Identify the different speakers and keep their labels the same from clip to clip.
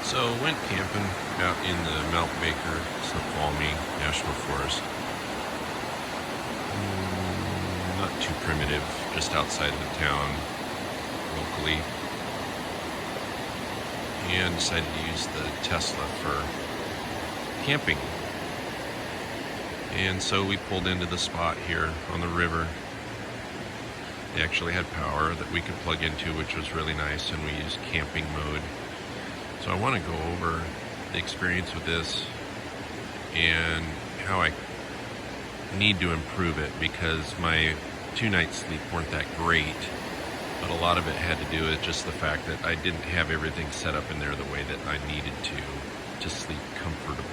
Speaker 1: So went camping out in the Mount Baker, Snoqualmie National Forest. Not too primitive, just outside of the town locally. And decided to use the Tesla for camping. And so we pulled into the spot here on the river. They actually had power that we could plug into, which was really nice, and we used camping mode. So I want to go over the experience with this and how I need to improve it, because my 2 nights sleep weren't that great, but a lot of it had to do with just the fact that I didn't have everything set up in there the way that I needed to sleep comfortably.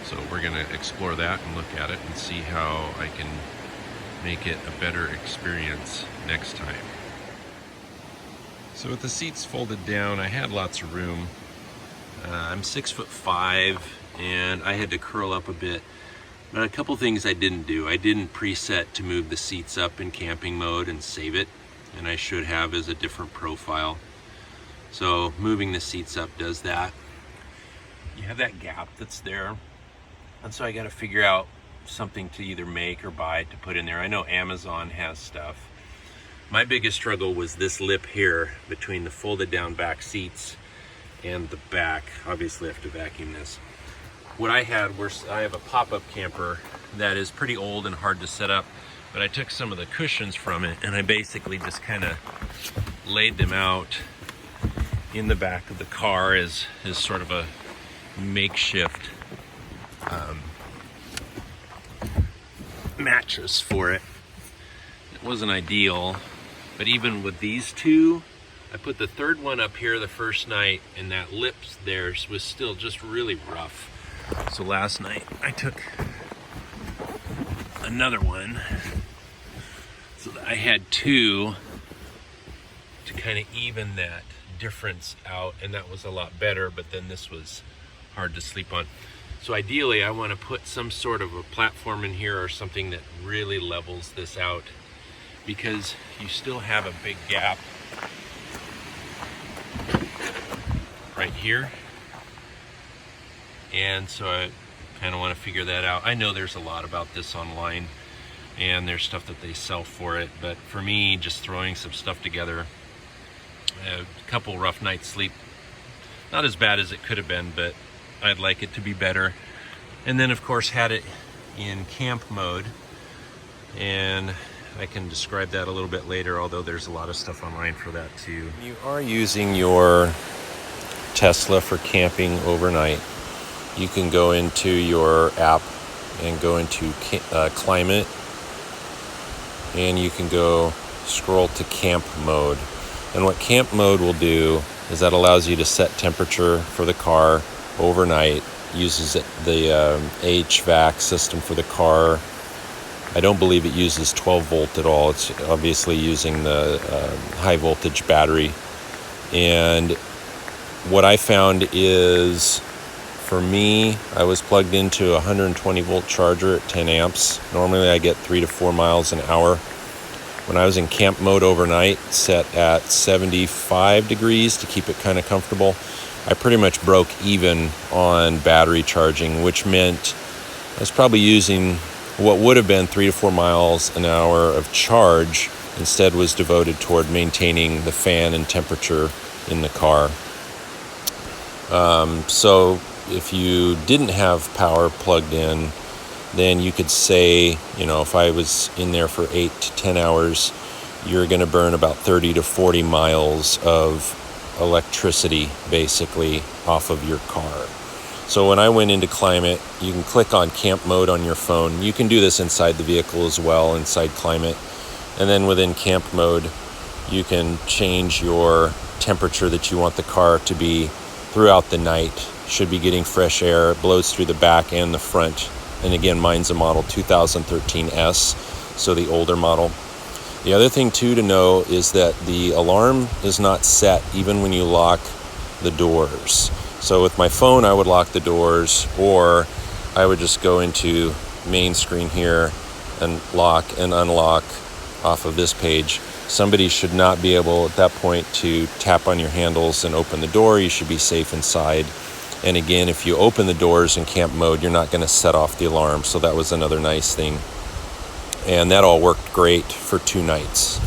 Speaker 1: So we're going to explore that and look at it and see how I can make it a better experience next time. So with the seats folded down, I had lots of room. I'm 6'5", and I had to curl up a bit. But a couple things I didn't do. I didn't preset to move the seats up in camping mode and save it, and I should have as a different profile. So moving the seats up does that. You have that gap that's there, and so I got to figure out something to either make or buy to put in there. I know Amazon has stuff. My biggest struggle was this lip here between the folded down back seats and the back. Obviously I have to vacuum this. What I had was, I have a pop-up camper that is pretty old and hard to set up, but I took some of the cushions from it and I basically just kind of laid them out in the back of the car as sort of a makeshift mattress for it. It wasn't ideal, but even with these two, I put the third one up here the first night, and that lip there was still just really rough. So last night I took another one, so that I had two to kind of even that difference out, and that was a lot better, but then this was hard to sleep on. So ideally I want to put some sort of a platform in here or something that really levels this out, because you still have a big gap right here. And so I kind of want to figure that out. I know there's a lot about this online, and there's stuff that they sell for it, but for me, just throwing some stuff together, a couple rough nights sleep, not as bad as it could have been, but I'd like it to be better. And then of course had it in camp mode, and I can describe that a little bit later, although there's a lot of stuff online for that too. You are using your Tesla for camping overnight. You can go into your app and go into climate, and you can go scroll to camp mode. And what camp mode will do is that allows you to set temperature for the car overnight, uses the HVAC system for the car. I don't believe it uses 12 volt at all. It's obviously using the high voltage battery. And what I found is, for me, I was plugged into a 120 volt charger at 10 amps. Normally I get 3 to 4 miles an hour. When I was in camp mode overnight, set at 75 degrees to keep it kind of comfortable, I pretty much broke even on battery charging, which meant I was probably using what would have been 3 to 4 miles an hour of charge, instead was devoted toward maintaining the fan and temperature in the car. So if you didn't have power plugged in, then you could say, if I was in there for 8 to 10 hours, you're going to burn about 30 to 40 miles of electricity basically off of your car. So when I went into climate, you can click on camp mode on your phone. You can do this inside the vehicle as well, inside climate. And then within camp mode, you can change your temperature that you want the car to be throughout the night. Should be getting fresh air. It blows through the back and the front. And again, mine's a model 2013S, so the older model. The other thing too to know is that the alarm is not set even when you lock the doors. So with my phone, I would lock the doors, or I would just go into main screen here and lock and unlock off of this page. Somebody should not be able at that point to tap on your handles and open the door. You should be safe inside. And again, if you open the doors in camp mode, you're not going to set off the alarm. So that was another nice thing. And that all worked great for 2 nights.